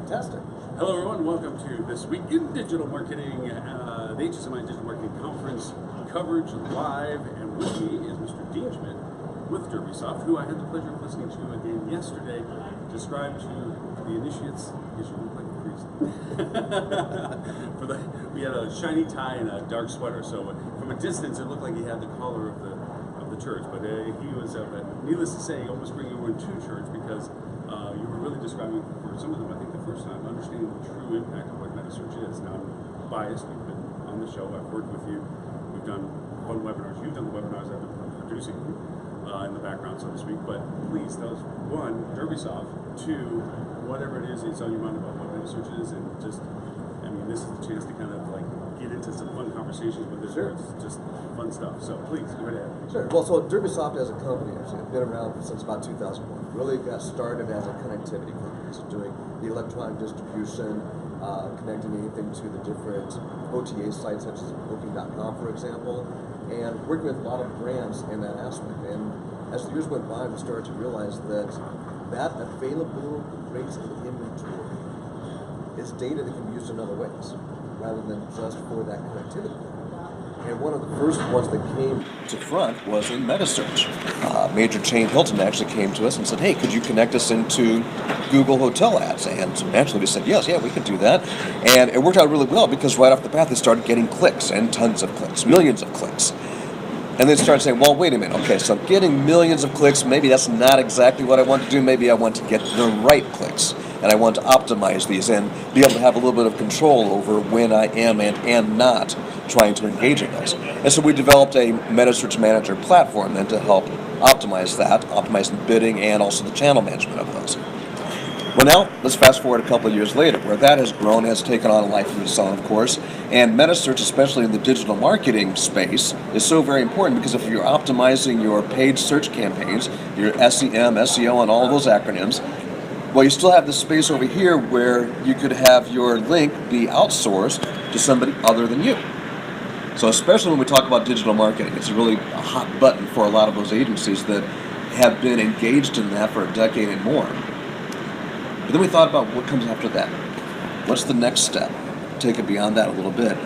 Fantastic. Hello everyone, welcome to This Week in Digital Marketing, the HSMAI Digital Marketing Conference coverage live, and with me is Mr. Dean Schmit with Derbysoft, who I had the pleasure of listening to again yesterday, describe to the initiates, because you look like a priest. We had a shiny tie and a dark sweater, so from a distance it looked like he had the collar of the church, but he was, needless to say, almost bringing everyone to church because you were really describing for some of them, I think the first time, understanding the true impact of what metasearch is. Now, I'm biased, we've been on the show, I've worked with you, we've done fun webinars, you've done the webinars, I've been producing in the background, so to speak, but please tell us, one, Derbysoft, two, whatever it is that's on your mind about what metasearch is, and just, I mean, this is the chance to kind of like get into some fun conversations with this, Sure. It's just fun stuff, so please, go ahead. Sure. Well, so Derbysoft as a company has been around since about 2001. Really got started as a connectivity company, so doing the electronic distribution, connecting anything to the different OTA sites such as Booking.com, for example, and working with a lot of brands in that aspect. And as the years went by, we started to realize that available rates of inventory is data that can be used in other ways, rather than just for that connectivity. And one of the first ones that came to front was in metasearch. Major chain Hilton actually came to us and said, hey, could you connect us into Google hotel ads? And naturally we said, yes, we could do that. And it worked out really well because right off the bat they started getting clicks, and tons of clicks, millions of clicks. And they started saying, well, wait a minute, okay, so I'm getting millions of clicks, maybe that's not exactly what I want to do, maybe I want to get the right clicks. And I want to optimize these and be able to have a little bit of control over when I am and not trying to engage in those. And so we developed a metasearch manager platform then to help optimize that, optimize the bidding and also the channel management of those. Well, now let's fast forward a couple of years later, where that has grown, has taken on a life of its own, of course. And metasearch, especially in the digital marketing space, is so very important because if you're optimizing your paid search campaigns, your SEM, SEO, and all of those acronyms, well, you still have this space over here where you could have your link be outsourced to somebody other than you. So especially when we talk about digital marketing, it's really a hot button for a lot of those agencies that have been engaged in that for a decade and more. But then we thought about what comes after that. What's the next step? Take it beyond that a little bit.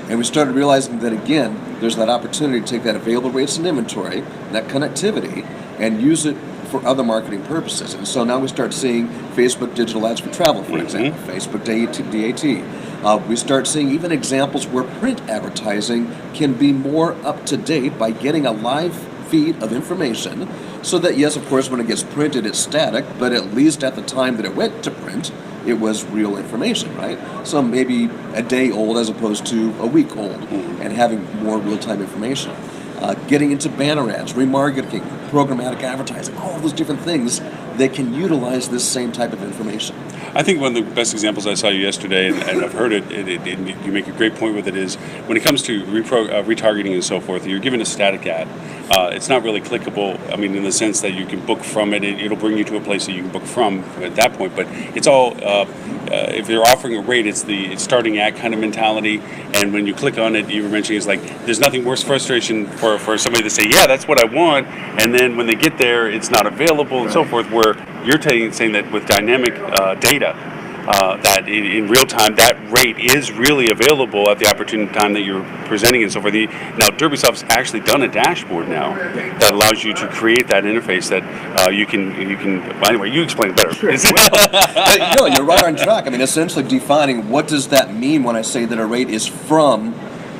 And we started realizing that, again, there's that opportunity to take that available rates and inventory, that connectivity, and use it for other marketing purposes. And so now we start seeing Facebook digital ads for travel, for example, Facebook DAT. We start seeing even examples where print advertising can be more up to date by getting a live feed of information so that, yes, of course, when it gets printed, it's static, but at least at the time that it went to print, it was real information, right? So maybe a day old as opposed to a week old, and having more real-time information. Getting into banner ads, remarketing, programmatic advertising, all of those different things that can utilize this same type of information. I think one of the best examples I saw you yesterday, and I've heard it, you make a great point with it, is when it comes to retargeting and so forth, you're given a static ad. It's not really clickable, I mean, in the sense that you can book from it, it'll bring you to a place that you can book from at that point, but it's all, if they're offering a rate, it's the starting at kind of mentality, and when you click on it, you were mentioning, it's like, there's nothing worse frustration for somebody to say, yeah, that's what I want, and then when they get there, it's not available and so forth, where you're saying that with dynamic data, that in real time, that rate is really available at the opportune time that you're presenting and so forth. Now, Derbysoft's actually done a dashboard now that allows you to create that interface that you can. Well, anyway, you explain it better. Sure. Well, you're right on track. I mean, essentially defining what does that mean when I say that a rate is from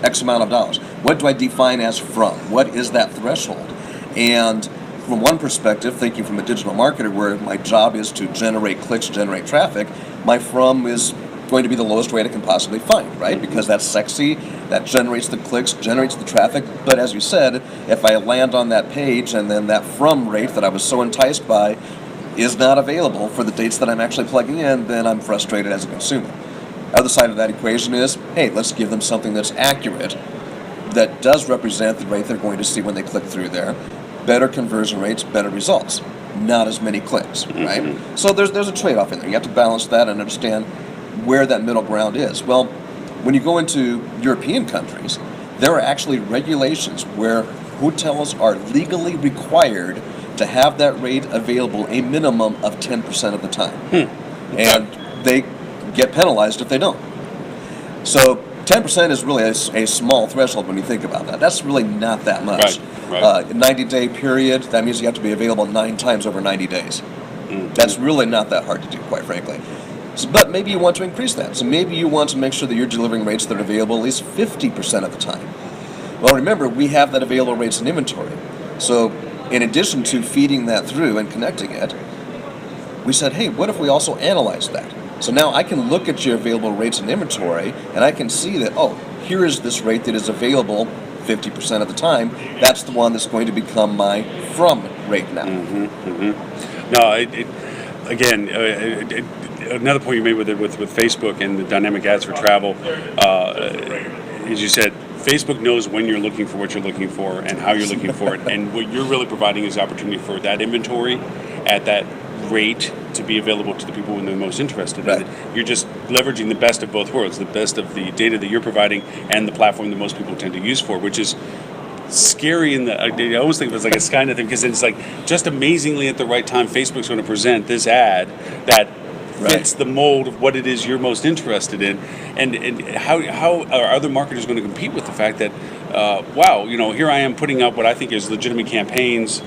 X amount of dollars. What do I define as from? What is that threshold? And from one perspective, thinking from a digital marketer where my job is to generate clicks, generate traffic, my from is going to be the lowest rate I can possibly find, right? Because that's sexy, that generates the clicks, generates the traffic, but as you said, if I land on that page and then that from rate that I was so enticed by is not available for the dates that I'm actually plugging in, then I'm frustrated as a consumer. Other side of that equation is, hey, let's give them something that's accurate, that does represent the rate they're going to see when they click through there. Better conversion rates, better results. Not as many clicks, right? So there's a trade-off in there. You have to balance that and understand where that middle ground is. Well, when you go into European countries, there are actually regulations where hotels are legally required to have that rate available a minimum of 10% of the time. And they get penalized if they don't. So 10% is really a small threshold when you think about that. That's really not that much. Right. 90-day period, that means you have to be available 9 times over 90 days. Mm-hmm. That's really not that hard to do, quite frankly. So, but maybe you want to increase that. So maybe you want to make sure that you're delivering rates that are available at least 50% of the time. Well, remember, we have that available rates in inventory. So in addition to feeding that through and connecting it, we said, hey, what if we also analyze that? So now I can look at your available rates in inventory, and I can see that, oh, here is this rate that is available 50% of the time. That's the one that's going to become my from rate now. No, another point you made with Facebook and the dynamic ads for travel, as you said, Facebook knows when you're looking for what you're looking for and how you're looking for it, and what you're really providing is opportunity for that inventory at that rate to be available to the people when they're most interested in it. You're just leveraging the best of both worlds, the best of the data that you're providing and the platform that most people tend to use for, which is scary. I always think of it as like a Skynet thing, because it's like just amazingly at the right time, Facebook's going to present this ad that fits the mold of what it is you're most interested in, and how are other marketers going to compete with the fact that here I am putting up what I think is legitimate campaigns,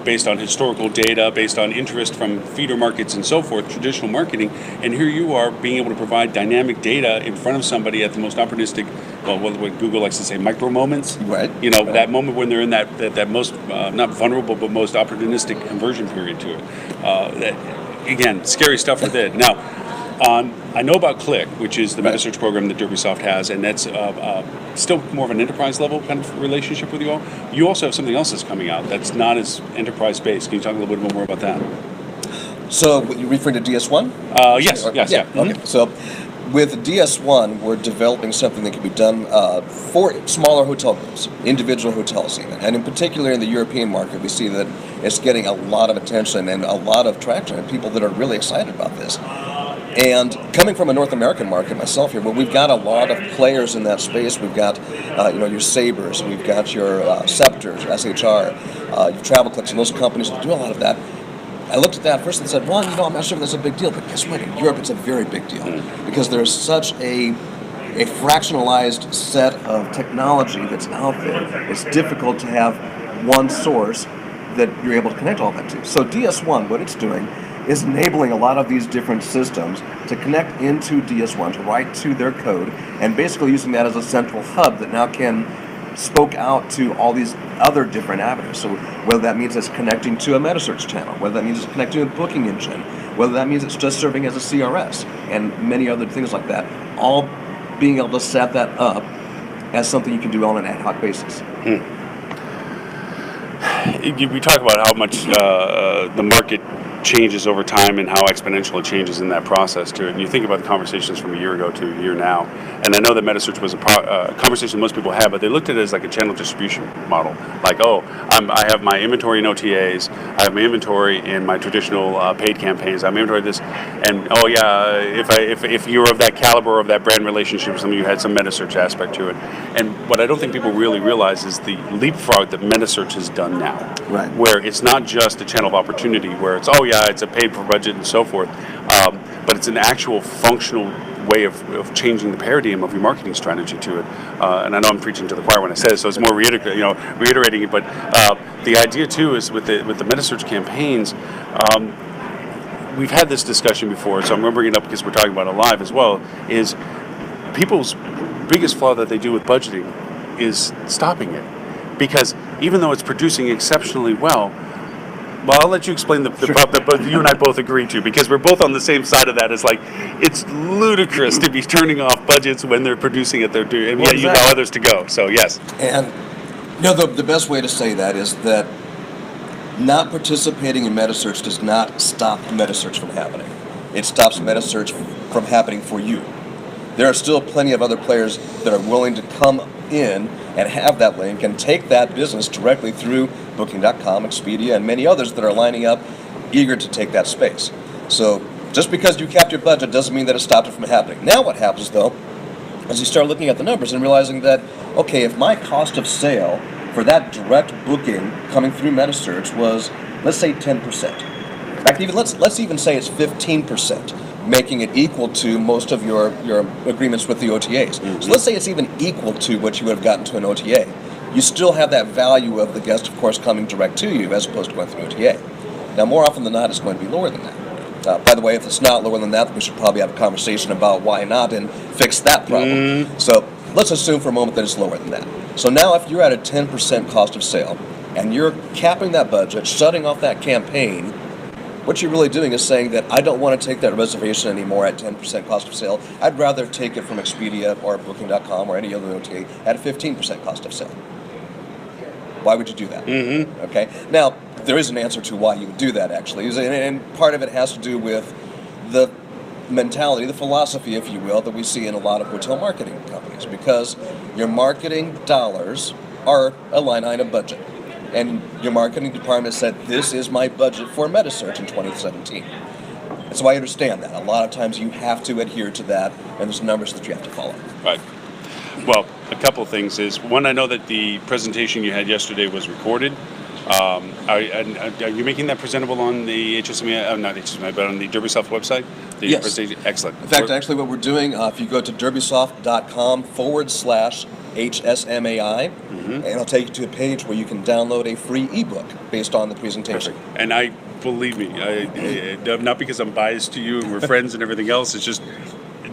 based on historical data, based on interest from feeder markets and so forth, traditional marketing, and here you are being able to provide dynamic data in front of somebody at the most opportunistic, what Google likes to say, micro moments. That moment when they're in that most not vulnerable but most opportunistic conversion period to it. Again, scary stuff with it. Now, I know about Click, which is the meta search program that Derbysoft has, and that's still more of an enterprise level kind of relationship with you all. You also have something else that's coming out that's not as enterprise based. Can you talk a little bit more about that? So, you're referring to DS1? Yes. Okay. So, with DS1, we're developing something that can be done for smaller hotel groups, individual hotels even. And in particular in the European market, we see that it's getting a lot of attention and a lot of traction, and people that are really excited about this. And coming from a North American market myself here, well, we've got a lot of players in that space. We've got, your Sabres, we've got your Scepters, SHR, your Travel Clicks, and those companies that do a lot of that. I looked at that first and said, well, I'm not sure if that's a big deal, but guess what? In Europe, it's a very big deal because there's such a fractionalized set of technology that's out there. It's difficult to have one source that you're able to connect all that to. So DS1, what it's doing is enabling a lot of these different systems to connect into DS1, to write to their code, and basically using that as a central hub that now can spoke out to all these other different avenues. So whether that means it's connecting to a metasearch channel, whether that means it's connecting to a booking engine, whether that means it's just serving as a CRS, and many other things like that, all being able to set that up as something you can do on an ad hoc basis. We talk about how much the market changes over time and how exponential it changes in that process too. And you think about the conversations from a year ago to a year now, and I know that metasearch was a conversation most people had, but they looked at it as like a channel distribution model. Like, I have my inventory in OTAs, I have my inventory in my traditional paid campaigns, I have my inventory this, and if you're of that caliber of that brand relationship, some of you had some metasearch aspect to it. And what I don't think people really realize is the leapfrog that metasearch has done now, where it's not just a channel of opportunity, where it's it's a paid for budget and so forth, but it's an actual functional way of changing the paradigm of your marketing strategy to it. And I know I'm preaching to the choir when I say this, so it's more reiterating it. But the idea too is with the metasearch campaigns, we've had this discussion before, so I'm going to bring it up because we're talking about it live as well. Is people's biggest flaw that they do with budgeting is stopping it, because even though it's producing exceptionally well. Well, I'll let you explain the part that both you and I both agree to, because we're both on the same side of that. It's like, it's ludicrous to be turning off budgets when they're producing it, and yet you allow others to go. So, yes. And, the best way to say that is that not participating in metasearch does not stop metasearch from happening. It stops metasearch from happening for you. There are still plenty of other players that are willing to come in and have that link and take that business directly through Booking.com, Expedia, and many others that are lining up eager to take that space. So just because you capped your budget doesn't mean that it stopped it from happening. Now what happens, though, is you start looking at the numbers and realizing that, okay, if my cost of sale for that direct booking coming through metasearch was, let's say, 10%. In fact, let's even say it's 15%. making it equal to most of your agreements with the OTAs. Mm-hmm. So let's say it's even equal to what you would have gotten to an OTA. You still have that value of the guest, of course, coming direct to you as opposed to going through OTA. Now, more often than not, it's going to be lower than that. By the way, if it's not lower than that, we should probably have a conversation about why not and fix that problem. So let's assume for a moment that it's lower than that. So now if you're at a 10% cost of sale and you're capping that budget, shutting off that campaign, what you're really doing is saying that I don't want to take that reservation anymore at 10% cost of sale. I'd rather take it from Expedia or Booking.com or any other OTA at a 15% cost of sale. Why would you do that? Okay. Now, there is an answer to why you would do that, actually. And part of it has to do with the mentality, the philosophy, if you will, that we see in a lot of hotel marketing companies. Because your marketing dollars are a line item budget. And your marketing department said, this is my budget for MetaSearch in 2017. And so I understand that. A lot of times you have to adhere to that, and there's numbers that you have to follow. Right. Well, a couple of things is, one, I know that the presentation you had yesterday was recorded. Are you making that presentable on the HSMAI, not HSMAI, but on the Derbysoft website? Yes. Excellent. In fact, actually what we're doing, if you go to derbysoft.com/HSMAI, and it'll take you to a page where you can download a free ebook based on the presentation. Perfect. And I, believe me, not because I'm biased to you and we're friends and everything else, it's just,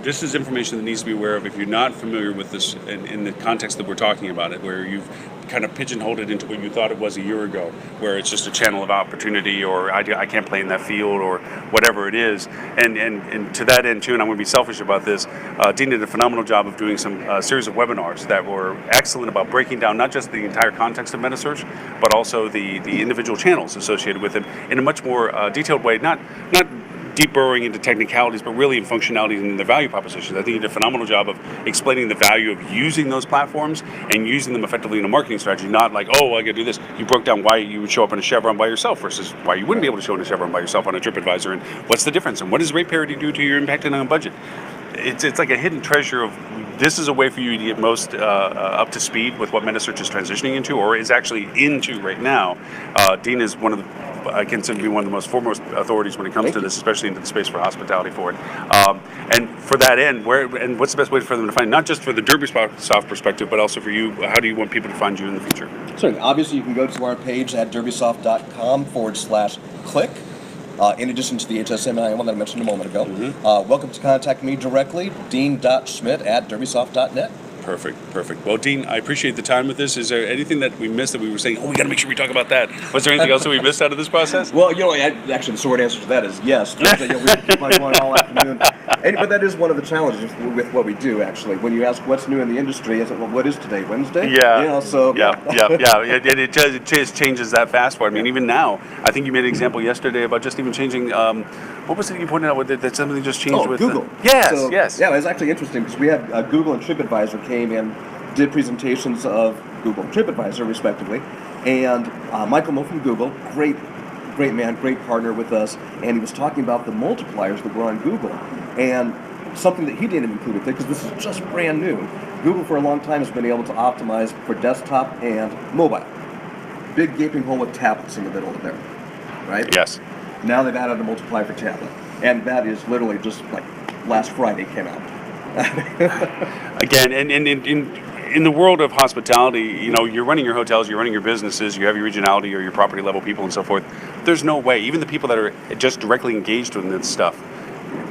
this is information that needs to be aware of if you're not familiar with this in the context that we're talking about it, where you've kind of pigeonholed it into what you thought it was a year ago, where it's just a channel of opportunity, or I can't play in that field, or whatever it is. And to that end, too, and I'm going to be selfish about this, Dean did a phenomenal job of doing some series of webinars that were excellent about breaking down not just the entire context of MetaSearch, but also the individual channels associated with it in a much more detailed way, not deep burrowing into technicalities, but really in functionality and the value propositions. I think you did a phenomenal job of explaining the value of using those platforms and using them effectively in a marketing strategy, not like, oh, I got to do this. You broke down why you would show up in a Chevron by yourself versus why you wouldn't be able to show in a Chevron by yourself on a TripAdvisor, and what's the difference, and what does rate parity do to your impact on a budget? It's like a hidden treasure of, this is a way for you to get most up to speed with what MetaSearch is transitioning into, or is actually into right now. Dean is one of the, I consider to be one of the most foremost authorities when it comes to this, especially into the space for hospitality for it. And for that end, what's the best way for them to find, not just for the Derbysoft perspective, but also for you, how do you want people to find you in the future? So obviously you can go to our page at derbysoft.com/click. In addition to the HSMAI one that I mentioned a moment ago. Welcome to contact me directly, dean.schmit@derbysoft.net. Perfect. Well, Dean, I appreciate the time with this. Is there anything that we missed that we were saying, oh, we got to make sure we talk about that? Was there anything else that we missed out of this process? Well, actually, the short answer to that is yes. We keep on going all afternoon. But that is one of the challenges with what we do, actually. When you ask what's new in the industry, it's like, well, what is today, Wednesday? Yeah. So Yeah. It just changes that fast. I mean, even now, I think you made an example yesterday about just even changing, what was it you pointed out that something just changed with Google. Yes. Yeah, it was actually interesting because we had Google and TripAdvisor came and did presentations of Google and TripAdvisor, respectively. And Michael Moe from Google, great man, great partner with us, and he was talking about the multipliers that were on Google. And something that he didn't include there, because this is just brand new. Google for a long time has been able to optimize for desktop and mobile. Big gaping hole with tablets in the middle of there, right? Yes. Now they've added a multiplier for tablet. And that is literally just like last Friday came out. Again, and in the world of hospitality, you're running your hotels, you're running your businesses, you have your regionality or your property level people and so forth. There's no way, even the people that are just directly engaged in this stuff,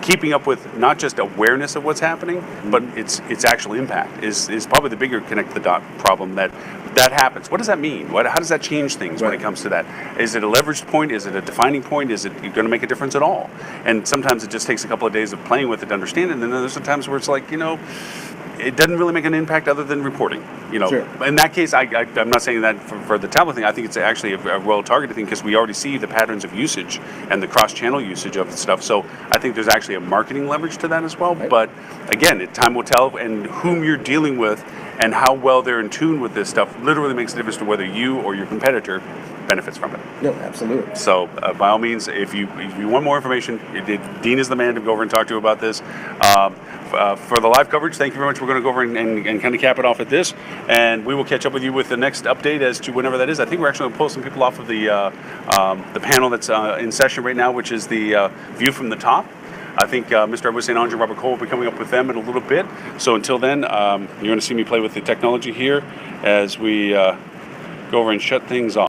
keeping up with not just awareness of what's happening, but its actual impact is probably the bigger connect the dot problem that happens. What does that mean? How does that change things when it comes to that? Is it a leveraged point? Is it a defining point? Is it going to make a difference at all? And sometimes it just takes a couple of days of playing with it to understand it. And then there's some times where it's like, it doesn't really make an impact other than reporting. Sure. In that case, I'm not saying that for the tablet thing. I think it's actually a well-targeted thing because we already see the patterns of usage and the cross-channel usage of the stuff. So I think there's actually a marketing leverage to that as well. Right. But again, time will tell, and whom you're dealing with and how well they're in tune with this stuff literally makes a difference to whether you or your competitor benefits from it. No, absolutely. So by all means, if you want more information, Dean is the man to go over and talk to about this. For the live coverage, thank you very much. We're going to go over and kind of cap it off at this, and we will catch up with you with the next update as to whenever that is. I think we're actually going to pull some people off of the panel that's in session right now, which is the view from the top. I think Mr. Edward St. Ange and Robert Cole will be coming up with them in a little bit. So until then, you're going to see me play with the technology here as we go over and shut things off.